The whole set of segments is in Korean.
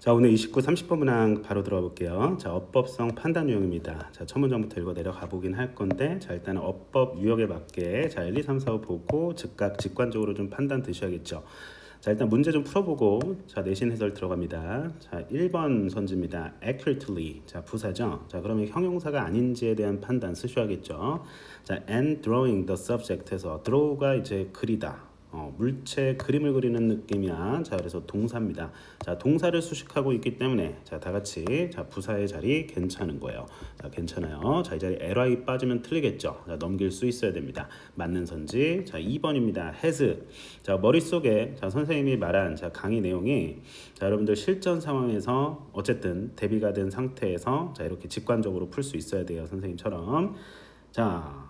자, 오늘 29, 30번 문항 바로 들어가 볼게요. 자, 어법성 판단 유형입니다. 자, 첫 문장부터 읽어 내려가 보긴 할 건데, 자, 일단은 어법 유형에 맞게 자, 1, 2, 3, 4, 5 보고 즉각 직관적으로 좀 판단 드셔야겠죠. 자, 일단 문제 좀 풀어보고 자, 내신 해설 들어갑니다. 자, 1번 선지입니다. accurately. 자, 부사죠. 자, 그러면 형용사가 아닌지에 대한 판단 쓰셔야겠죠. 자, and drawing the subject에서 draw가 이제 그리다. 물체 그림을 그리는 느낌이야. 자, 그래서 동사입니다. 자, 동사를 수식하고 있기 때문에 자, 다 같이 자, 부사의 자리 괜찮은 거예요. 자, 괜찮아요. 자, 이 자리 ly 빠지면 틀리겠죠. 자, 넘길 수 있어야 됩니다. 맞는 선지. 자, 2번입니다. has. 자, 머릿속에 자, 선생님이 말한 자, 강의 내용이 자, 여러분들 실전 상황에서 어쨌든 대비가 된 상태에서 자, 이렇게 직관적으로 풀 수 있어야 돼요. 선생님처럼. 자,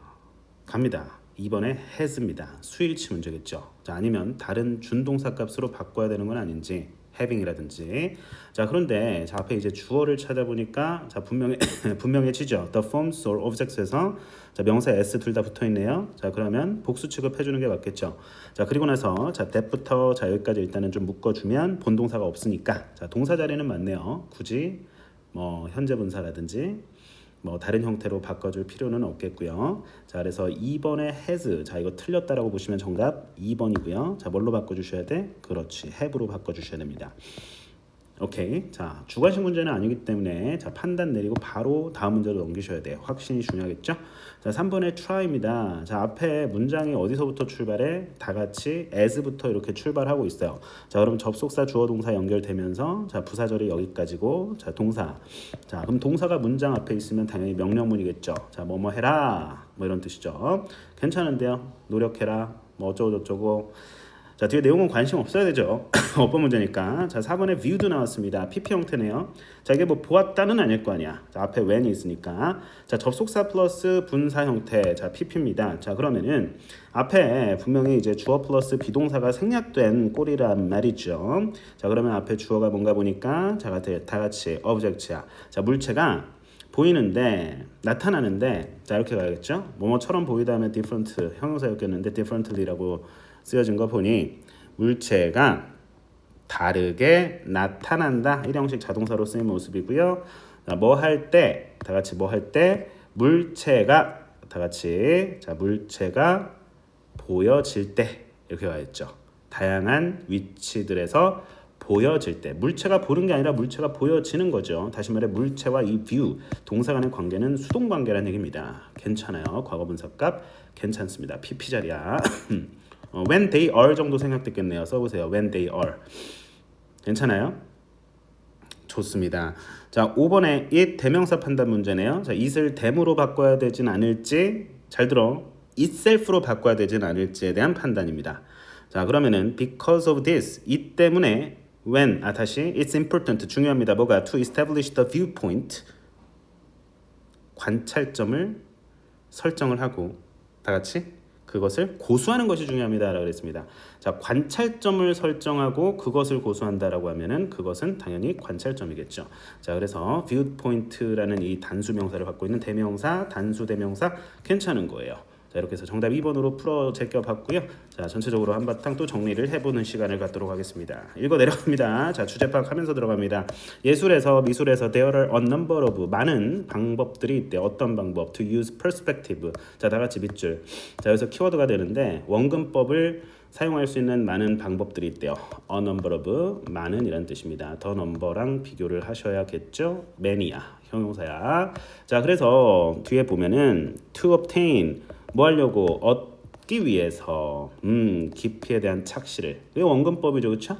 갑니다. 2번에 has입니다. 수일치 문제겠죠. 자, 아니면 다른 준동사 값으로 바꿔야 되는 건 아닌지 having이라든지. 자, 그런데 자, 앞에 이제 주어를 찾아보니까 자, 분명해지죠. The forms or objects에서 자, 명사 s 둘 다 붙어 있네요. 자, 그러면 복수 취급해 주는 게 맞겠죠. 자, 그리고 나서 자, that부터 자, 여기까지 일단은 좀 묶어 주면 본동사가 없으니까 자, 동사 자리는 맞네요. 굳이 뭐 현재 분사라든지 뭐 다른 형태로 바꿔줄 필요는 없겠고요. 자, 그래서 2번에 has. 자, 이거 틀렸다라고 보시면 정답 2번이고요. 자, 뭘로 바꿔주셔야 돼? 그렇지, have로 바꿔주셔야 됩니다. 오케이. 자, 주관식 문제는 아니기 때문에 자, 판단 내리고 바로 다음 문제로 넘기셔야 돼요. 확신이 중요하겠죠? 자, 3번에 try입니다. 자, 앞에 문장이 어디서부터 출발해? 다 같이 as부터 이렇게 출발하고 있어요. 자, 그럼 접속사 주어 동사 연결되면서 자, 부사절이 여기까지고 자, 동사. 자, 그럼 동사가 문장 앞에 있으면 당연히 명령문이겠죠. 자, 뭐뭐 해라. 뭐 이런 뜻이죠. 괜찮은데요? 노력해라. 뭐 어쩌고저쩌고. 자, 뒤에 내용은 관심 없어야 되죠. 어법 문제니까. 자, 4번에 view도 나왔습니다. PP 형태네요. 자, 이게 뭐 보았다는 아닐 거 아니야. 자, 앞에 when이 있으니까. 자, 접속사 플러스 분사 형태. 자, PP입니다. 자, 그러면은 앞에 분명히 이제 주어 플러스 비동사가 생략된 꼴이란 말이죠. 자, 그러면 앞에 주어가 뭔가 보니까 자, 다 같이 object야. 자, 물체가 보이는데 나타나는데 자, 이렇게 가야겠죠. 뭐뭐처럼 보이다 하면 different 형용사였겠는데 differently라고 쓰여진 거 보니 물체가 다르게 나타난다. 일형식 자동사로 쓰인 모습이고요. 뭐 할 때, 다 같이 뭐 할 때 물체가 다 같이 자, 물체가 보여질 때 이렇게 가야겠죠. 다양한 위치들에서 보여질 때 물체가 보는 게 아니라 물체가 보여지는 거죠. 다시 말해 물체와 이 view 동사 간의 관계는 수동 관계라는 얘기입니다. 괜찮아요. 과거 분사값 괜찮습니다. PP 자리야. when they are 정도 생각됐겠네요. 써보세요. when they are. 괜찮아요? 좋습니다. 자, 5번에 it 대명사 판단 문제네요. 자, it을 them으로 바꿔야 되진 않을지 잘 들어. itself로 바꿔야 되진 않을지에 대한 판단입니다. 자, 그러면은 because of this it 때문에 when 다시 it's important 중요합니다. 뭐가 to establish the viewpoint 관찰점을 설정을 하고 다 같이 그것을 고수하는 것이 중요합니다라고 그랬습니다. 자, 관찰점을 설정하고 그것을 고수한다라고 하면은 그것은 당연히 관찰점이겠죠. 자, 그래서 viewpoint라는 이 단수 명사를 갖고 있는 대명사, 단수 대명사 괜찮은 거예요. 자, 이렇게 해서 정답 2번으로 풀어 제껴봤고요. 자, 전체적으로 한바탕 또 정리를 해보는 시간을 갖도록 하겠습니다. 읽어 내려갑니다. 자, 주제 파악하면서 들어갑니다. 예술에서 미술에서 there are a number of 많은 방법들이 있대. 어떤 방법? To use perspective. 자, 다 같이 밑줄. 자, 여기서 키워드가 되는데 원근법을 사용할 수 있는 많은 방법들이 있대요. A number of 많은 이란 뜻입니다. The number랑 비교를 하셔야겠죠. many야 형용사야. 자, 그래서 뒤에 보면은 to obtain 뭐 하려고 얻기 위해서 깊이에 대한 착시를 이게 원근법이죠. 그렇죠?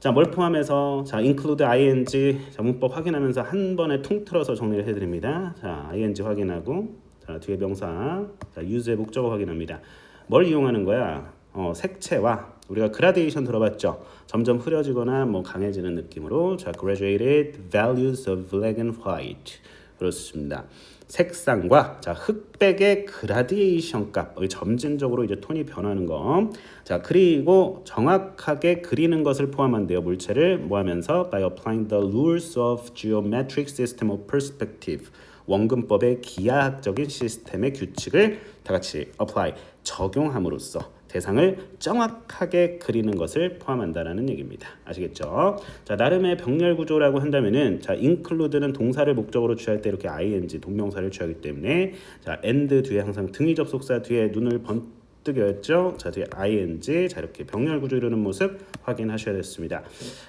자, 뭘 포함해서 자, include ing 자, 문법 확인하면서 한 번에 통틀어서 정리를 해드립니다. 자, ing 확인하고 자, 뒤에 명사 자, use의 목적어 확인합니다. 뭘 이용하는 거야? 색채와 우리가 그라데이션 들어봤죠? 점점 흐려지거나 뭐 강해지는 느낌으로 자, graduated values of black and white 그렇습니다. 색상과 자, 흑백의 그라디에이션 값 점진적으로 이제 톤이 변하는 거. 자, 그리고 정확하게 그리는 것을 포함한대요. 물체를 뭐 하면서 by applying the rules of geometric system of perspective 원근법의 기하학적인 시스템의 규칙을 다 같이 apply 적용함으로써 대상을 정확하게 그리는 것을 포함한다라는 얘기입니다. 아시겠죠? 자, 나름의 병렬 구조라고 한다면은 자, include는 동사를 목적으로 취할 때 이렇게 ing 동명사를 취하기 때문에 자, and 뒤에 항상 등위 접속사 뒤에 눈을 번뜩였죠. 자, 뒤에 ing 자, 이렇게 병렬 구조 이루는 모습 확인하셔야 됐습니다.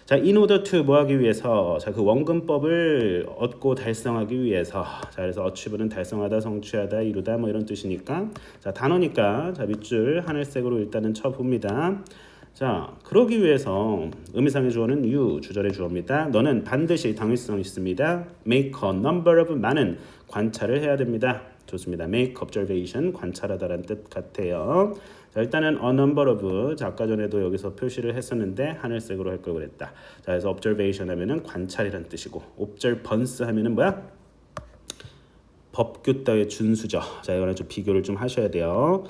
자, in order to 뭐 하기 위해서 자, 그 원근법을 얻고 달성하기 위해서 자, 그래서 achieve는 달성하다, 성취하다, 이루다 뭐 이런 뜻이니까 자, 단어니까 자, 밑줄 하늘색으로 일단은 쳐봅니다. 자, 그러기 위해서 의미상의 주어는 you, 주절의 주어입니다. 너는 반드시 당위성 있습니다. make a number of 많은 관찰을 해야 됩니다. 좋습니다. make observation 관찰하다라는 뜻 같아요. 자, 일단은 a number of 자, 아까 전에도 여기서 표시를 했었는데 하늘색으로 할 걸 그랬다. 자, 그래서 observation 하면은 관찰이란 뜻이고 observance 하면은 뭐야? 법규 따위의 준수죠. 자, 이거는 좀 비교를 좀 하셔야 돼요.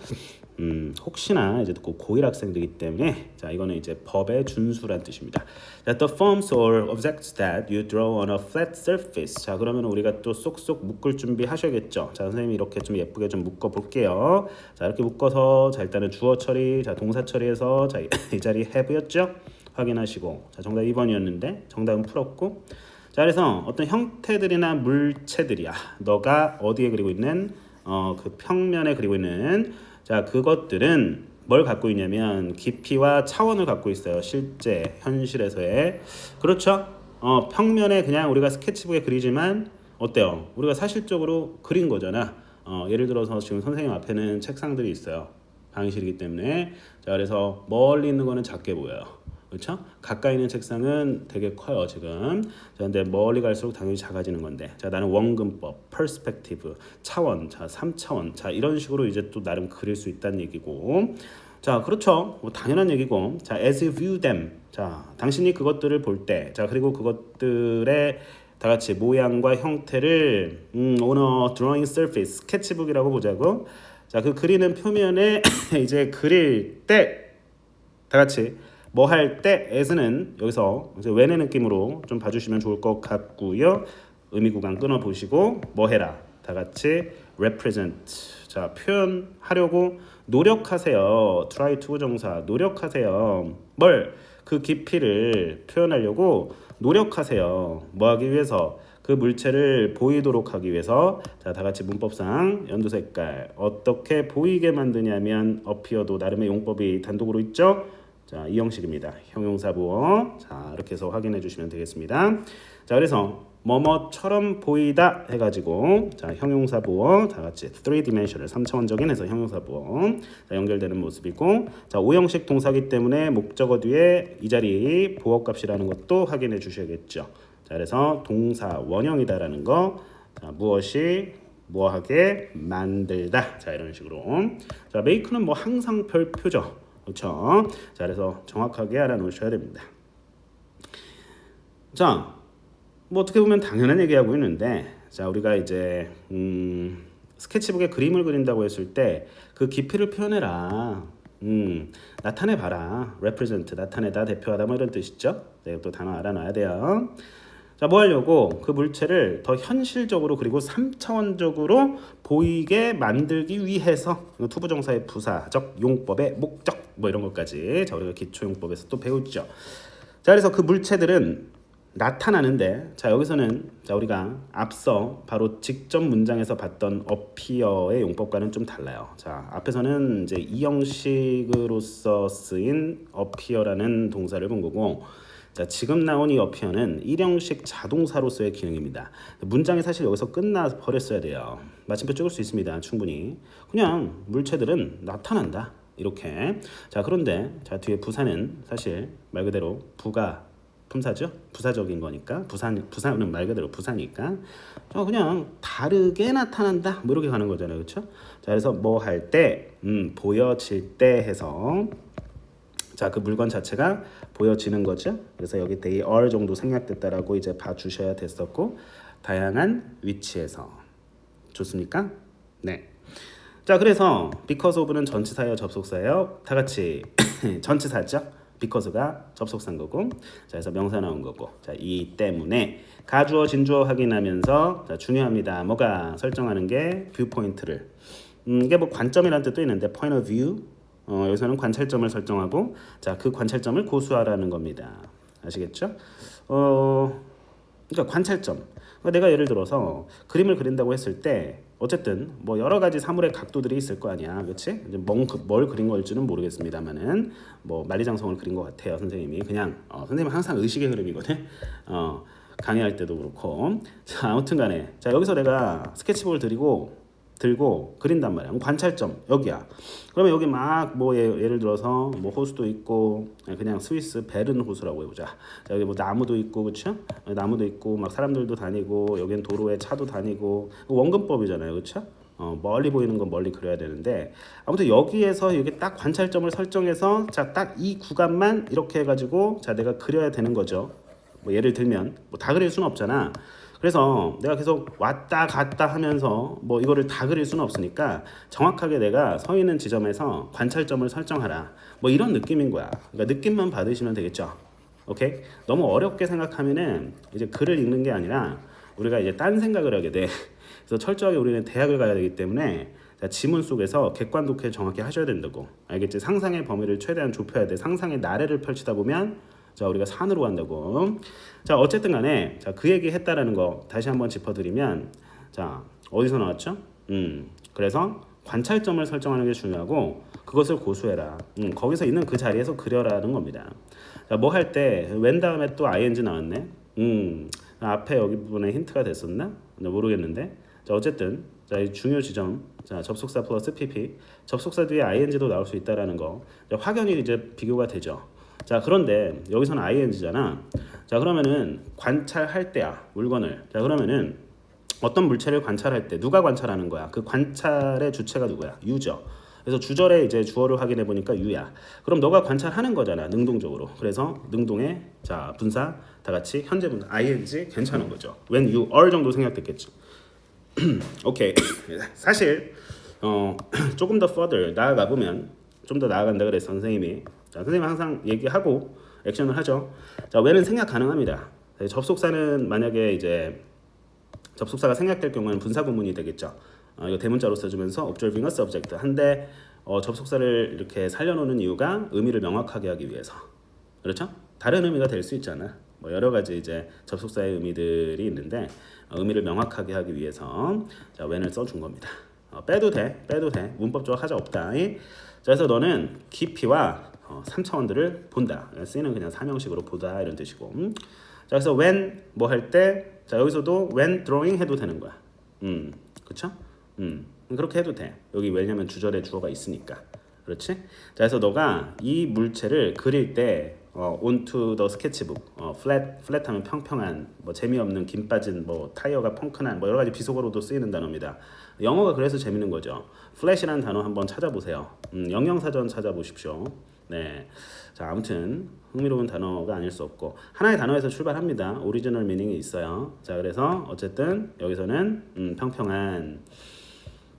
혹시나 이제 고1 학생들이기 때문에 자, 이거는 이제 법의 준수란 뜻입니다. That the forms or objects that you draw on a flat surface. 자, 그러면 우리가 또 쏙쏙 묶을 준비 하셔야겠죠. 자, 선생님이 이렇게 좀 예쁘게 좀 묶어 볼게요. 자, 이렇게 묶어서 자, 일단은 주어 처리, 자, 동사 처리해서 자, 이 자리 have였죠? 확인하시고. 자, 정답 2번이었는데 정답은 풀었고. 자, 그래서 어떤 형태들이나 물체들이야. 너가 어디에 그리고 있는 그 평면에 그리고 있는 자, 그것들은 뭘 갖고 있냐면 깊이와 차원을 갖고 있어요. 실제 현실에서의 그렇죠? 평면에 그냥 우리가 스케치북에 그리지만 어때요? 우리가 사실적으로 그린 거잖아. 예를 들어서 지금 선생님 앞에는 책상들이 있어요. 방실이기 때문에 자, 그래서 멀리 있는 거는 작게 보여요. 그렇죠? 가까이 있는 책상은 되게 커요 지금. 자, 근데 멀리 갈수록 당연히 작아지는 건데. 자, 나는 원근법, 퍼스펙티브, 차원, 자, 3차원, 자, 이런 식으로 이제 또 나름 그릴 수 있다는 얘기고. 자, 그렇죠. 뭐 당연한 얘기고. 자, as you view them. 자, 당신이 그것들을 볼 때, 자, 그리고 그것들의 다 같이 모양과 형태를 on a drawing surface, 스케치북이라고 보자고. 자, 그 그리는 표면에 이제 그릴 때 다 같이 뭐 할 때 as는 여기서 이제 when의 느낌으로 좀 봐주시면 좋을 것 같고요. 의미 구간 끊어 보시고 뭐 해라 다 같이 represent 자, 표현하려고 노력하세요. try to 정사 노력하세요. 뭘 그 깊이를 표현하려고 노력하세요. 뭐 하기 위해서 그 물체를 보이도록 하기 위해서 자, 다 같이 문법상 연두 색깔 어떻게 보이게 만드냐면 appear도 나름의 용법이 단독으로 있죠. 자, 이 형식입니다. 형용사 보어. 자, 이렇게 해서 확인해 주시면 되겠습니다. 자, 그래서 뭐뭐처럼 보이다 해가지고 자, 형용사 보어 다 같이 3dimensional 3차원적인 해서 형용사 보어 자, 연결되는 모습이고 자, 5형식 동사기 때문에 목적어 뒤에 이 자리 보어값이라는 것도 확인해 주셔야겠죠. 자, 그래서 동사 원형이다라는 거 자, 무엇이 뭐하게 만들다 자, 이런 식으로 자, make는 뭐 항상 별표죠. 그렇죠? 자, 그래서 정확하게 알아놓으셔야 됩니다. 자, 뭐 어떻게 보면 당연한 얘기하고 있는데 자, 우리가 이제 스케치북에 그림을 그린다고 했을 때 그 깊이를 표현해라. 나타내봐라. represent, 나타내다, 대표하다 뭐 이런 뜻이죠. 네, 또 단어 알아놔야 돼요. 자, 뭐 하려고 그 물체를 더 현실적으로 그리고 3차원적으로 보이게 만들기 위해서 투부정사의 부사적 용법의 목적 뭐 이런 것까지 자, 우리가 기초용법에서 또 배우죠. 자, 그래서 그 물체들은 나타나는데 자, 여기서는 자, 우리가 앞서 바로 직접 문장에서 봤던 appear의 용법과는 좀 달라요. 자, 앞에서는 이제 이 형식으로서 쓰인 appear라는 동사를 본 거고 자, 지금 나온 이 appear는 1형식 자동사로서의 기능입니다. 문장이 사실 여기서 끝나 버렸어야 돼요. 마침표 찍을 수 있습니다. 충분히. 그냥 물체들은 나타난다. 이렇게. 자, 그런데 자, 뒤에 부사는 사실 말 그대로 부가 품사죠. 부사적인 거니까 부사는 말 그대로 부사니까 그냥 다르게 나타난다. 뭐 이렇게 가는 거잖아요. 그렇죠? 자, 그래서 뭐 할 때 보여질 때 해서 자, 그 물건 자체가 보여지는 거죠. 그래서 여기 they are 정도 생략됐다라고 이제 봐주셔야 됐었고 다양한 위치에서 좋습니까? 네. 자, 그래서 because of는 전치사예요, 접속사예요. 다 같이 전치사죠. because가 접속사인 거고 자, 그래서 명사 나온 거고 자, 이 때문에 가주어 진주어 확인하면서 자, 중요합니다. 뭐가 설정하는 게 뷰포인트를 이게 뭐 관점이라는 뜻도 있는데 point of view 여기서는 관찰점을 설정하고 자, 그 관찰점을 고수하라는 겁니다. 아시겠죠? 그러니까 관찰점. 그러니까 내가 예를 들어서 그림을 그린다고 했을 때 어쨌든 뭐 여러 가지 사물의 각도들이 있을 거 아니야, 그렇지? 이제 뭘 그린 걸지는 모르겠습니다만은 뭐 만리장성을 그린 것 같아요, 선생님이. 그냥 선생님 항상 의식의 흐름이거든. 강의할 때도 그렇고. 자, 아무튼간에 자 여기서 내가 스케치북을 들고 그린단 말이야. 관찰점 여기야. 그러면 여기 막 뭐 예를 들어서 뭐 호수도 있고 그냥 스위스 베른 호수라고 해보자. 자, 여기 뭐 나무도 있고 그렇죠? 나무도 있고 막 사람들도 다니고 여기는 도로에 차도 다니고 원근법이잖아요, 그렇죠? 멀리 보이는 건 멀리 그려야 되는데 아무튼 여기에서 여기 딱 관찰점을 설정해서 자 딱 이 구간만 이렇게 해가지고 자 내가 그려야 되는 거죠. 뭐 예를 들면 뭐 다 그릴 수는 없잖아. 그래서 내가 계속 왔다 갔다 하면서 뭐 이거를 다 그릴 수는 없으니까 정확하게 내가 서 있는 지점에서 관찰점을 설정하라. 뭐 이런 느낌인 거야. 그러니까 느낌만 받으시면 되겠죠. 오케이? 너무 어렵게 생각하면은 이제 글을 읽는 게 아니라 우리가 이제 딴 생각을 하게 돼. 그래서 철저하게 우리는 대학을 가야 되기 때문에 자, 지문 속에서 객관독해 정확히 하셔야 된다고. 알겠지? 상상의 범위를 최대한 좁혀야 돼. 상상의 나래를 펼치다 보면 자 우리가 산으로 간다고. 자 어쨌든 간에 자 그 얘기 했다라는 거 다시 한번 짚어드리면 자 어디서 나왔죠? 그래서 관찰점을 설정하는 게 중요하고 그것을 고수해라. 거기서 있는 그 자리에서 그려라는 겁니다. 자 뭐 할 때 when 다음에 또 ing 나왔네. 앞에 여기 부분에 힌트가 됐었나? 모르겠는데 자 어쨌든 자 이 중요 지점 자 접속사 플러스 pp 접속사 뒤에 ing도 나올 수 있다라는 거 자, 확연히 이제 비교가 되죠. 자 그런데 여기서는 ing잖아. 자 그러면은 관찰할 때야 물건을. 자 그러면은 어떤 물체를 관찰할 때 누가 관찰하는 거야? 그 관찰의 주체가 누구야? 유죠. 그래서 주절에 이제 주어를 확인해 보니까 유야. 그럼 너가 관찰하는 거잖아 능동적으로. 그래서 능동의 자 분사 다 같이 현재 분사 ing 괜찮은 거죠. when you are 정도 생략됐겠죠. 오케이. 사실 조금 더 further 나아가 보면 좀 더 나아간다 그래서 선생님이 자, 선생님 항상 얘기하고 액션을 하죠. 자, when은 생략 가능합니다. 접속사는 만약에 이제 접속사가 생략될 경우에는 분사 구문이 되겠죠. 이거 대문자로 써주면서 observing a subject 한데 접속사를 이렇게 살려놓는 이유가 의미를 명확하게 하기 위해서. 그렇죠? 다른 의미가 될 수 있잖아. 뭐 여러 가지 이제 접속사의 의미들이 있는데 의미를 명확하게 하기 위해서 자, when을 써준 겁니다. 빼도 돼. 문법적으로 하자 없다. 자, 그래서 너는 깊이와 3차원들을 본다. C는 그냥 사명식으로 보다 이런 뜻이고. 자, 그래서 when 뭐 할 때, 자 여기서도 when drawing 해도 되는 거야. 그렇죠? 그렇게 해도 돼. 여기 왜냐면 주절에 주어가 있으니까. 그렇지? 자, 그래서 너가 이 물체를 그릴 때 onto the sketchbook, flat하면 평평한, 뭐 재미없는 김 빠진, 뭐 타이어가 펑크난, 뭐 여러 가지 비속어로도 쓰이는 단어입니다. 영어가 그래서 재밌는 거죠. flash이라는 단어 한번 찾아보세요. 영영사전 찾아보십시오. 네. 자, 아무튼 흥미로운 단어가 아닐 수 없고 하나의 단어에서 출발합니다. 오리지널 미닝이 있어요. 자, 그래서 어쨌든 여기서는 평평한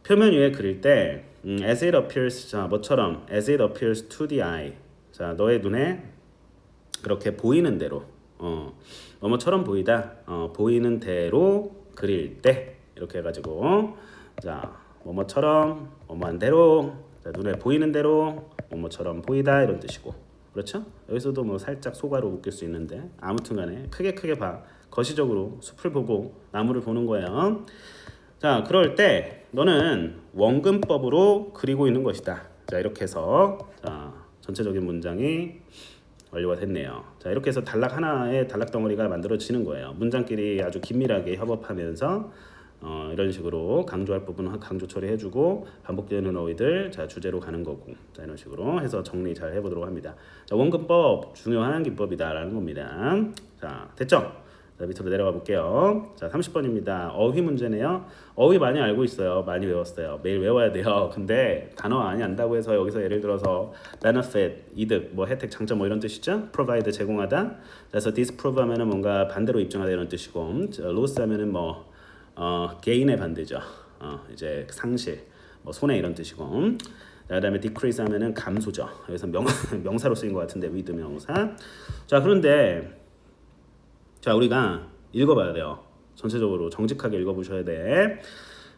표면 위에 그릴 때 as it appears 자, 뭐처럼 as it appears to the eye. 자, 너의 눈에 그렇게 보이는 대로 뭐뭐처럼 보이다. 보이는 대로 그릴 때 이렇게 해 가지고 자, 뭐뭐처럼 뭐뭐한 대로 자, 눈에 보이는 대로 뭐뭐처럼 보이다 이런 뜻이고. 그렇죠? 여기서도 뭐 살짝 소가로 묶일 수 있는데 아무튼간에 크게 봐. 거시적으로 숲을 보고 나무를 보는 거예요. 자, 그럴 때 너는 원근법으로 그리고 있는 것이다. 자, 이렇게 해서 자, 전체적인 문장이 완료가 됐네요. 자, 이렇게 해서 단락 하나의 단락 덩어리가 만들어지는 거예요. 문장끼리 아주 긴밀하게 협업하면서 이런 식으로 강조할 부분은 강조 처리해주고 반복되는 어휘들 자 주제로 가는 거고 자 이런 식으로 해서 정리 잘 해보도록 합니다. 자, 원근법 중요한 기법이다라는 겁니다. 자, 됐죠? 자, 밑으로 내려가 볼게요. 자, 30번입니다. 어휘 문제네요. 어휘 많이 알고 있어요. 많이 외웠어요. 매일 외워야 돼요. 근데 단어 많이 안다고 해서 여기서 예를 들어서 benefit, 이득, 뭐 혜택, 장점 뭐 이런 뜻이죠. provide, 제공하다. 그래서 disprove 하면은 뭔가 반대로 입증하다 이런 뜻이고 lose 하면은 뭐 gain의 반대죠. 이제 상실, 뭐 손해 이런 뜻이고 그다음에 decrease 하면은 감소죠. 여기서 명사로 쓰인 것 같은데 with 명사. 자, 그런데 자, 우리가 읽어봐야 돼요. 전체적으로 정직하게 읽어보셔야 돼.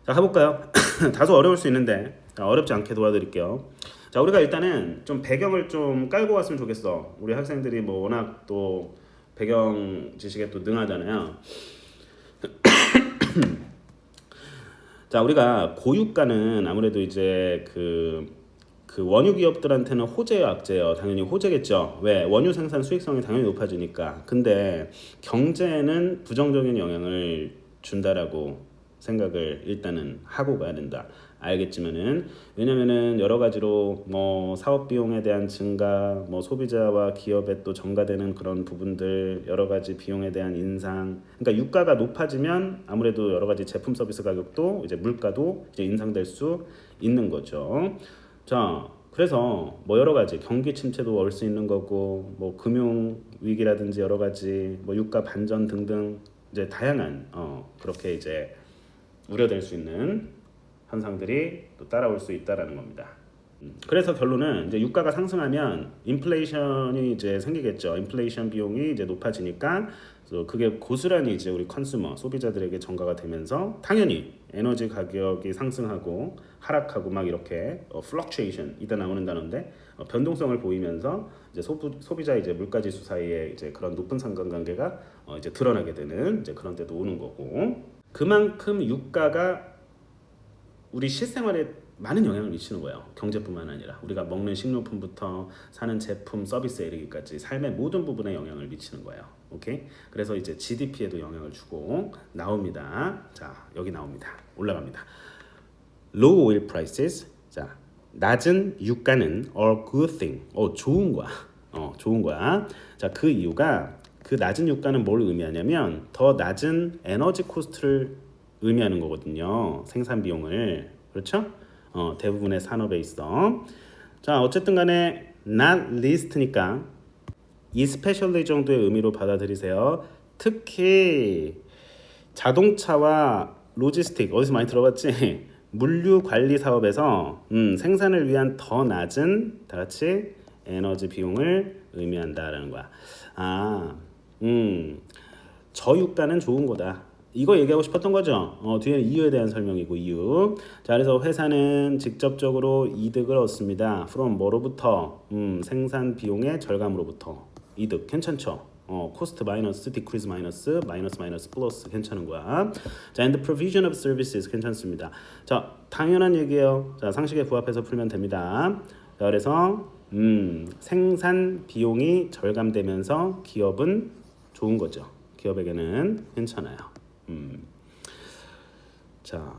자, 가볼까요? 다소 어려울 수 있는데 자, 어렵지 않게 도와드릴게요. 자, 우리가 일단은 좀 배경을 좀 깔고 왔으면 좋겠어. 우리 학생들이 뭐 워낙 또 배경 지식에 또 능하잖아요. 자, 우리가 고유가는 아무래도 이제 그 원유 기업들한테는 호재요, 악재요? 당연히 호재겠죠. 왜? 원유 생산 수익성이 당연히 높아지니까. 근데 경제에는 부정적인 영향을 준다라고 생각을 일단은 하고 가야 된다. 알겠지만은 왜냐면은 여러 가지로 뭐 사업 비용에 대한 증가, 뭐 소비자와 기업에 또 전가되는 그런 부분들, 여러 가지 비용에 대한 인상. 그러니까 유가가 높아지면 아무래도 여러 가지 제품 서비스 가격도 이제 물가도 이제 인상될 수 있는 거죠. 자, 그래서 뭐 여러 가지 경기 침체도 올 수 있는 거고, 뭐 금융 위기라든지 여러 가지 뭐 유가 반전 등등 이제 다양한 그렇게 이제 우려될 수 있는 현상들이 또 따라올 수 있다라는 겁니다. 그래서 결론은 이제 유가가 상승하면 인플레이션이 이제 생기겠죠. 인플레이션 비용이 이제 높아지니까 그게 고스란히 이제 우리 컨슈머 소비자들에게 전가가 되면서 당연히 에너지 가격이 상승하고 하락하고 막 이렇게 fluctuation 이따 나오는 단어인데 변동성을 보이면서 이제 소비자 이제 물가지수 사이에 이제 그런 높은 상관관계가 이제 드러나게 되는 이제 그런 때도 오는 거고 그만큼 유가가 우리 실생활에 많은 영향을 미치는 거예요. 경제뿐만 아니라 우리가 먹는 식료품부터 사는 제품, 서비스에 이르기까지 삶의 모든 부분에 영향을 미치는 거예요. 오케이? 그래서 이제 GDP에도 영향을 주고 나옵니다. 자, 여기 나옵니다. 올라갑니다. Low oil prices. 자, 낮은 유가는 a good thing. 좋은 거야. 좋은 거야. 자, 그 이유가 그 낮은 유가는 뭘 의미하냐면 더 낮은 에너지 코스트를 의미하는 거거든요. 생산 비용을. 그렇죠? 대부분의 산업에 있어. 자, 어쨌든 간에 not least니까 especially 정도의 의미로 받아들이세요. 특히 자동차와 로지스틱 어디서 많이 들어봤지? 물류 관리 사업에서 생산을 위한 더 낮은 다 같이 에너지 비용을 의미한다라는 거야. 저유가는 좋은 거다. 이거 얘기하고 싶었던 거죠. 뒤에는 이유에 대한 설명이고 이유. 자, 그래서 회사는 직접적으로 이득을 얻습니다. from 뭐로부터? 생산 비용의 절감으로부터. 이득 괜찮죠? cost 마이너스 decrease 마이너스 마이너스 플러스 괜찮은 거야. 자, and the provision of services 괜찮습니다. 자, 당연한 얘기예요. 자, 상식에 부합해서 풀면 됩니다. 자, 그래서 생산 비용이 절감되면서 기업은 좋은 거죠. 기업에게는 괜찮아요. 자,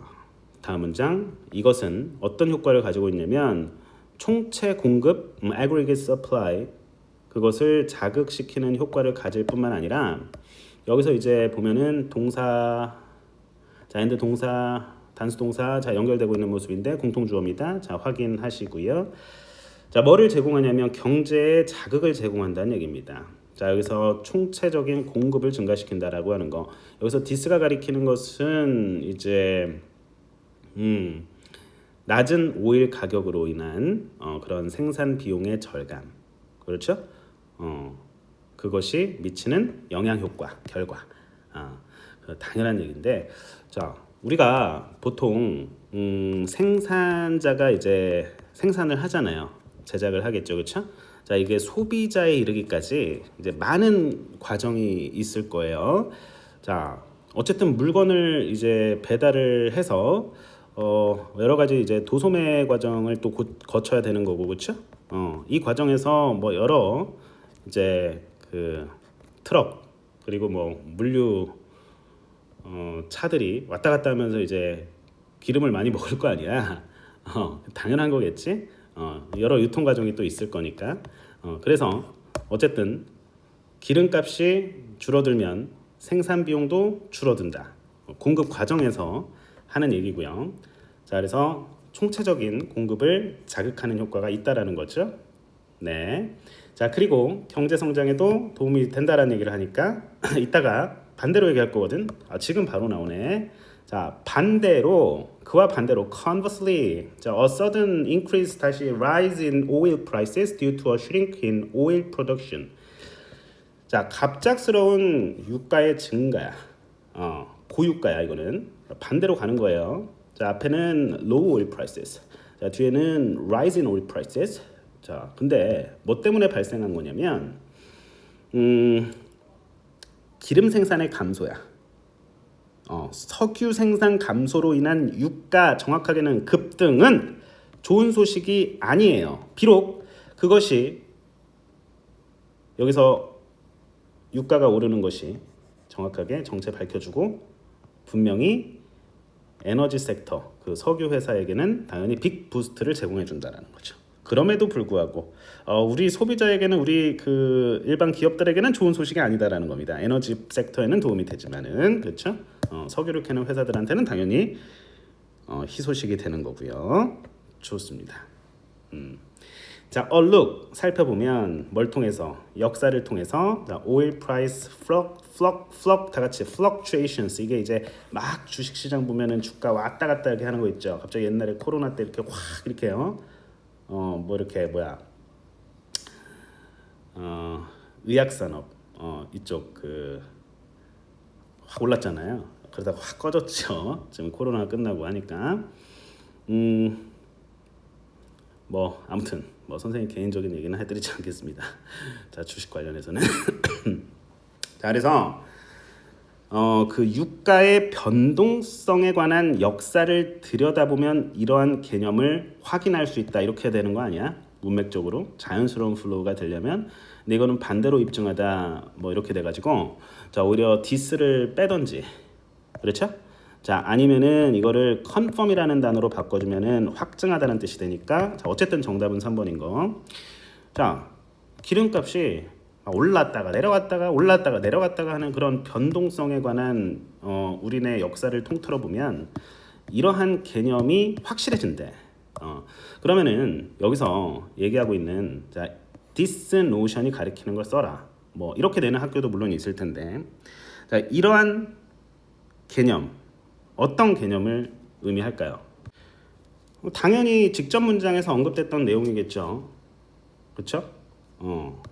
다음 문장. 이것은 어떤 효과를 가지고 있냐면 총체 공급, aggregate supply 그것을 자극시키는 효과를 가질 뿐만 아니라 여기서 이제 보면은 동사 자, and 동사 단수 동사 자 연결되고 있는 모습인데 공통주어입니다. 자, 확인하시고요. 자, 뭐를 제공하냐면 경제에 자극을 제공한다는 얘기입니다. 자, 여기서 총체적인 공급을 증가시킨다라고 하는 거. 여기서 디스가 가리키는 것은 이제 낮은 오일 가격으로 인한 그런 생산 비용의 절감. 그렇죠? 그것이 미치는 영향 효과, 결과. 당연한 얘기인데, 자, 우리가 보통 생산자가 이제 생산을 하잖아요. 제작을 하겠죠, 그렇죠? 자, 이게 소비자에 이르기까지 이제 많은 과정이 있을 거예요. 자, 어쨌든 물건을 이제 배달을 해서 여러 가지 이제 도소매 과정을 또 거쳐야 되는 거고, 그렇죠? 이 과정에서 뭐 여러 이제 그 트럭 그리고 뭐 물류 차들이 왔다 갔다 하면서 이제 기름을 많이 먹을 거 아니야. 당연한 거겠지. 여러 유통 과정이 또 있을 거니까. 그래서 어쨌든 기름값이 줄어들면 생산 비용도 줄어든다. 공급 과정에서 하는 얘기고요. 자, 그래서 총체적인 공급을 자극하는 효과가 있다라는 거죠. 네. 자, 그리고 경제 성장에도 도움이 된다라는 얘기를 하니까 이따가 반대로 얘기할 거거든. 지금 바로 나오네. 자, 반대로 그와 반대로 conversely 자, a sudden increase 다시 rise in oil prices due to a shrink in oil production. 자, 갑작스러운 유가의 증가야. 고유가야 이거는. 반대로 가는 거예요. 자, 앞에는 low oil prices. 자, 뒤에는 rise in oil prices. 자, 근데 뭐 때문에 발생한 거냐면 기름 생산의 감소야. 석유 생산 감소로 인한 유가 정확하게는 급등은 좋은 소식이 아니에요. 비록 그것이 여기서 유가가 오르는 것이 정확하게 정체 밝혀주고 분명히 에너지 섹터 그 석유 회사에게는 당연히 빅 부스트를 제공해 준다라는 거죠. 그럼에도 불구하고 우리 소비자에게는 우리 그 일반 기업들에게는 좋은 소식이 아니다라는 겁니다. 에너지 섹터에는 도움이 되지만은 그렇죠. 석유를 캐는 회사들한테는 당연히 희소식이 되는 거고요. 좋습니다. 자, look 살펴보면 뭘 통해서 역사를 통해서 자, oil price flock 다 같이 fluctuations 이게 이제 막 주식 시장 보면은 주가 왔다 갔다 이렇게 하는 거 있죠. 갑자기 옛날에 코로나 때 이렇게 확 이렇게요. 뭐 이렇게 뭐야 의약 산업 이쪽 그 확 올랐잖아요. 그러다가 확 꺼졌죠. 지금 코로나 끝나고 하니까 뭐 아무튼 뭐 선생님 개인적인 얘기는 해드리지 않겠습니다. 자, 주식 관련해서는 자, 그래서 그 유가의 변동성에 관한 역사를 들여다보면 이러한 개념을 확인할 수 있다 이렇게 되는 거 아니야? 문맥적으로 자연스러운 플로우가 되려면. 근데 이거는 반대로 입증하다 뭐 이렇게 돼가지고 자, 오히려 디스를 빼던지 그렇죠? 자, 아니면은 이거를 confirm이라는 단어로 바꿔주면은 확증하다는 뜻이 되니까 자, 어쨌든 정답은 3번인 거. 자, 기름값이 올랐다가 내려갔다가 올랐다가 내려갔다가 하는 그런 변동성에 관한 우리네 역사를 통틀어 보면 이러한 개념이 확실해진대. 그러면은 여기서 얘기하고 있는 자, this notion이 가리키는 걸 써라. 뭐 이렇게 되는 학교도 물론 있을 텐데 자, 이러한 개념 어떤 개념을 의미할까요? 당연히 직접 문장에서 언급됐던 내용이겠죠. 그렇죠?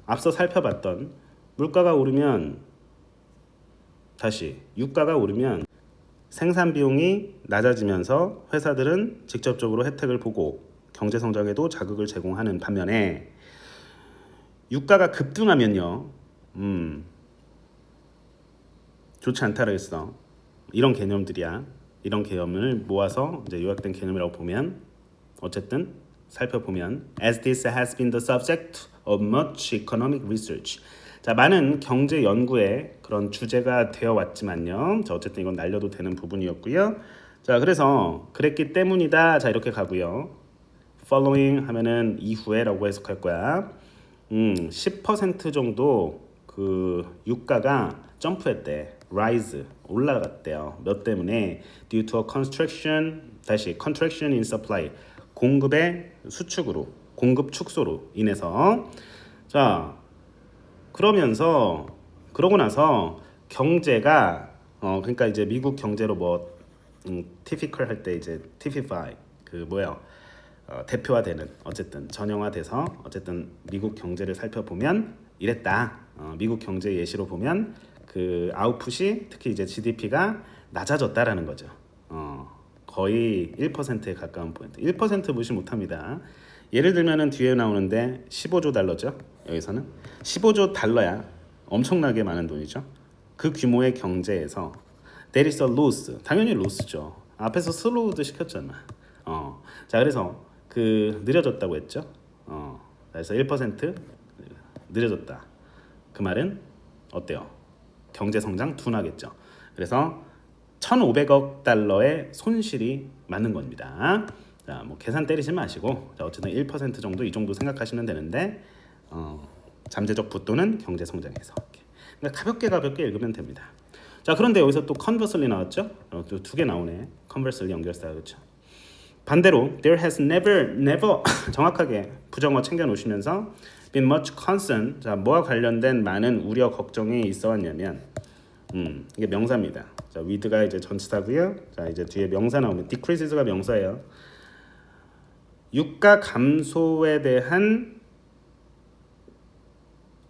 앞서 살펴봤던 물가가 오르면 다시 유가가 오르면 생산 비용이 낮아지면서 회사들은 직접적으로 혜택을 보고 경제 성장에도 자극을 제공하는 반면에 유가가 급등하면요, 좋지 않다라 했어. 이런 개념들이야. 이런 개념을 모아서 이제 요약된 개념이라고 보면 어쨌든 살펴보면 as this has been the subject of much economic research. 자, 많은 경제 연구의 그런 주제가 되어 왔지만요. 자, 어쨌든 이건 날려도 되는 부분이었고요. 자, 그래서 그랬기 때문이다. 자, 이렇게 가고요. following 하면은 이후에라고 해석할 거야. 10% 정도 그 유가가 점프했대. rise 올라갔대요. 몇 때문에? due to a contraction in supply 공급의 수축으로 공급 축소로 인해서 자 그러고 나서 경제가 그러니까 이제 미국 경제로 뭐 typical 할 때 이제 typify 그 뭐야 대표화되는 어쨌든 전형화돼서 어쨌든 미국 경제를 살펴보면 이랬다. 미국 경제 예시로 보면 그 아웃풋이 특히 이제 GDP가 낮아졌다라는 거죠. 거의 1%에 가까운 포인트. 1% 무시 못합니다. 예를 들면은 뒤에 나오는데 15조 달러죠. 여기서는 15조 달러야. 엄청나게 많은 돈이죠. 그 규모의 경제에서 there is a loss. 당연히 로스죠. 앞에서 슬로우도 시켰잖아. 자, 그래서 그 느려졌다고 했죠. 그래서 1% 느려졌다. 그 말은 어때요? 경제 성장 둔하겠죠. 그래서 1,500억 달러의 손실이 맞는 겁니다. 자, 뭐 계산 때리지 마시고 자, 어쨌든 1% 정도 이 정도 생각하시면 되는데 잠재적 부도는 경제 성장에서 그러니까 가볍게 읽으면 됩니다. 자, 그런데 여기서 또 conversely 나왔죠? 또 두 개 나오네. conversely 연결사 그렇죠. 반대로 there has never 정확하게 부정어 챙겨 놓으시면서 been much concern. 자, 뭐와 관련된 많은 우려 걱정이 있어 왔냐면 이게 명사입니다. 자, with가 이제 전치사고요. 자, 이제 뒤에 명사 나오면 decreases가 명사예요. 유가 감소에 대한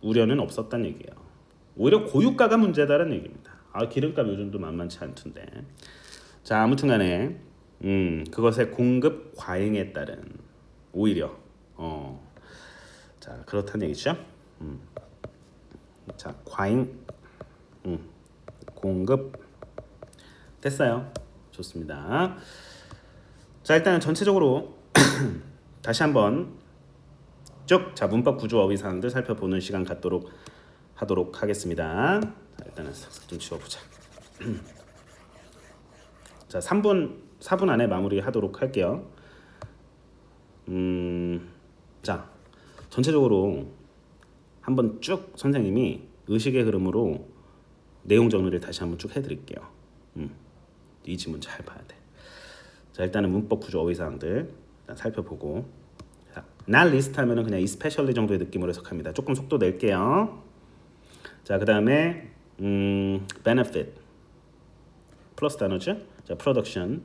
우려는 없었다는 얘기예요. 오히려 고유가가 문제다라는 얘기입니다. 기름값 요즘도 만만치 않던데. 자, 아무튼간에 그것의 공급 과잉에 따른 오히려 자 그렇다는 얘기죠. 자 과잉 공급 됐어요. 좋습니다. 자 일단은 전체적으로 다시 한번 쭉 자 문법 구조 어휘 사항들 살펴보는 시간 갖도록 하도록 하겠습니다. 자, 일단은 싹싹 좀 지워보자. 자 4분 안에 마무리하도록 할게요. 자 전체적으로 한번 쭉 선생님이 의식의 흐름으로 내용 정리를 다시 한번 쭉 해드릴게요. 이 지문 잘 봐야 돼. 자 일단은 문법 구조 어휘 사항들 일단 살펴보고 자, not list 하면은 그냥 especially 정도의 느낌으로 해석합니다. 조금 속도 낼게요. 자 그 다음에 benefit 플러스 단어죠. 자 production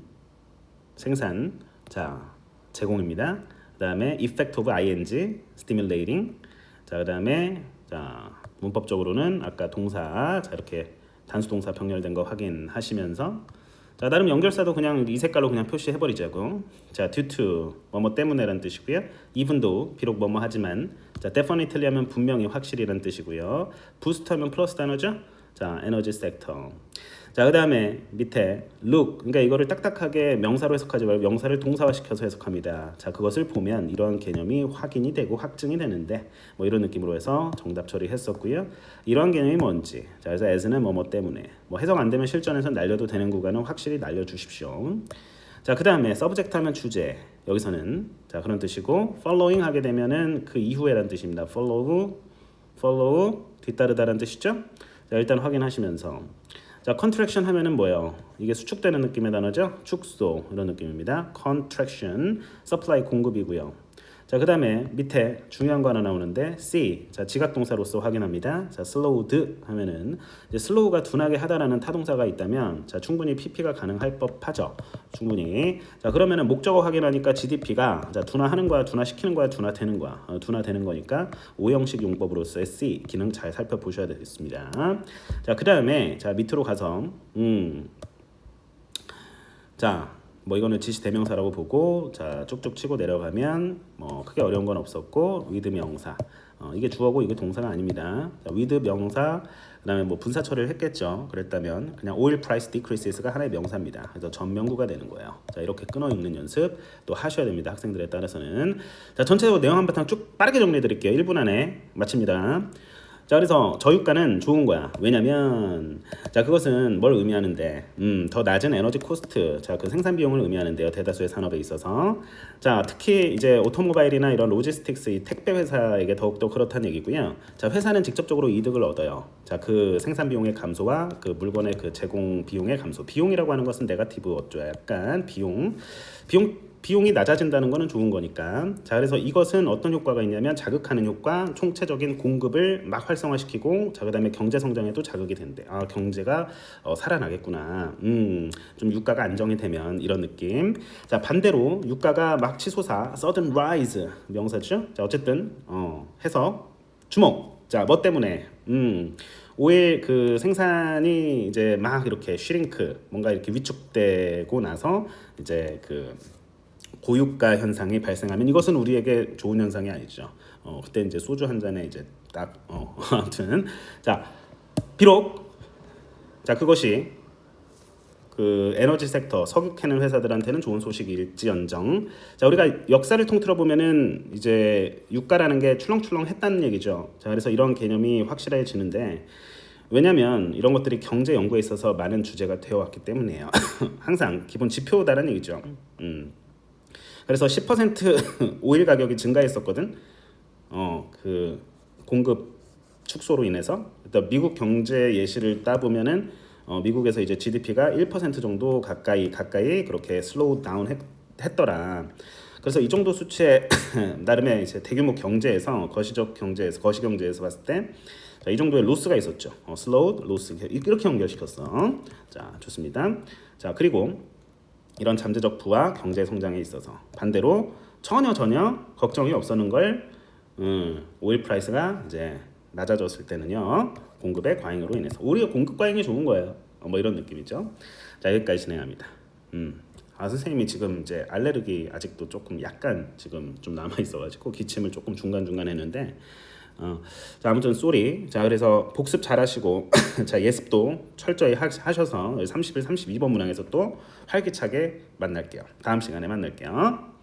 생산 자 제공입니다. 그 다음에 effect of ing stimulating 자 그 다음에 자 문법적으로는 아까 동사 자 이렇게 단수 동사 병렬된 거 확인하시면서 자 나름 연결사도 그냥 이 색깔로 그냥 표시해버리자고. 자 due to 뭐뭐 때문에란 뜻이고요. even though 비록 뭐뭐 하지만 자 definitely 하면 분명히 확실히란 뜻이고요. boost 하면 플러스 단어죠. 자 에너지 섹터. 자 그다음에 밑에 look 그러니까 이거를 딱딱하게 명사로 해석하지 말고 명사를 동사화시켜서 해석합니다. 자 그것을 보면 이러한 개념이 확인이 되고 확증이 되는데 뭐 이런 느낌으로 해서 정답 처리했었고요. 이러한 개념이 뭔지 자 그래서 as는 뭐뭐 때문에 뭐 해석 안 되면 실전에서 날려도 되는 구간은 확실히 날려주십시오. 자 그다음에 subject 하면 주제 여기서는 자 그런 뜻이고 following 하게 되면은 그 이후에란 뜻입니다. follow 뒤따르다란 뜻이죠. 자 일단 확인하시면서 자, contraction 하면은 뭐예요? 이게 수축되는 느낌의 단어죠? 축소 이런 느낌입니다. contraction, supply 공급이고요. 자, 그다음에 밑에 중요한 거 하나 나오는데 see. 자, 지각동사로서 확인합니다. 자, slowed 하면은 이제 slow가 둔하게 하다라는 타동사가 있다면 자, 충분히 PP가 가능할 법하죠. 충분히. 자, 그러면은 목적어 확인하니까 GDP가 자, 둔화하는 거야, 둔화시키는 거야, 둔화되는 거야. 둔화되는 거니까 오형식 용법으로서의 see 기능 잘 살펴보셔야 되겠습니다. 자, 그다음에 자, 밑으로 가서 자, 뭐 이거는 지시 대명사라고 보고 자 쭉쭉 치고 내려가면 뭐 크게 어려운 건 없었고 with 명사 이게 주어고 이게 동사가 아닙니다. 자, with 명사 그다음에 뭐 분사 처리를 했겠죠. 그랬다면 그냥 oil price decreases가 하나의 명사입니다. 그래서 전명구가 되는 거예요. 자 이렇게 끊어 읽는 연습 또 하셔야 됩니다. 학생들에 따라서는 자 전체적으로 내용 한바탕 쭉 빠르게 정리해 드릴게요. 1분 안에 마칩니다. 자 그래서 저유가는 좋은 거야. 왜냐면 자 그것은 뭘 의미하는데 더 낮은 에너지 코스트 자 그 생산 비용을 의미하는데요. 대다수의 산업에 있어서 자 특히 이제 오토모바일이나 이런 로지스틱스 이 택배 회사에게 더욱더 그렇다는 얘기고요. 자 회사는 직접적으로 이득을 얻어요. 자 그 생산 비용의 감소와 그 물건의 그 제공 비용의 감소. 비용이라고 하는 것은 네거티브 어쩌 약간 비용이 낮아진다는 것은 좋은 거니까. 자 그래서 이것은 어떤 효과가 있냐면 자극하는 효과, 총체적인 공급을 막 활성화시키고 자 그다음에 경제 성장에도 자극이 된대. 아 경제가 살아나겠구나. 좀 유가가 안정이 되면 이런 느낌. 자 반대로 유가가 막 치솟아 sudden rise 명사죠. 자 어쨌든 해석 주목. 자 뭐 때문에 오일 그 생산이 이제 막 이렇게 슈링크 뭔가 이렇게 위축되고 나서 이제 그 고유가 현상이 발생하면 이것은 우리에게 좋은 현상이 아니죠. 그때 이제 소주 한 잔에 이제 딱 아무튼 자 비록 자 그것이 그 에너지 섹터 석유 캐는 회사들한테는 좋은 소식일지언정 자 우리가 역사를 통틀어 보면은 이제 유가라는 게 출렁출렁했다는 얘기죠. 자 그래서 이런 개념이 확실해지는데 왜냐하면 이런 것들이 경제 연구에 있어서 많은 주제가 되어 왔기 때문이에요. 항상 기본 지표다라는 얘기죠. 그래서 10% 오일 가격이 증가했었거든. 그 공급 축소로 인해서. 일단 미국 경제 예시를 따보면은 미국에서 이제 GDP가 1% 정도 가까이 그렇게 슬로우 다운 했더라. 그래서 이 정도 수치의 나름의 이제 대규모 경제에서 거시경제에서 봤을 때 자, 이 정도의 로스가 있었죠. 슬로우 로스 이렇게 연결시켰어. 자, 좋습니다. 자, 그리고 이런 잠재적 부와 경제 성장에 있어서 반대로 전혀 걱정이 없었는 걸 오일 프라이스가 이제 낮아졌을 때는요 공급의 과잉으로 인해서 오히려 공급 과잉이 좋은 거예요. 뭐 이런 느낌이죠. 자 여기까지 진행합니다. 아 선생님이 지금 이제 알레르기 아직도 조금 약간 지금 좀 남아 있어가지고 기침을 조금 중간 중간 했는데 자 아무튼 쏘리. 자 그래서 복습 잘하시고 자 예습도 철저히 하셔서 31, 32번 문항에서 또 활기차게 만날게요. 다음 시간에 만날게요.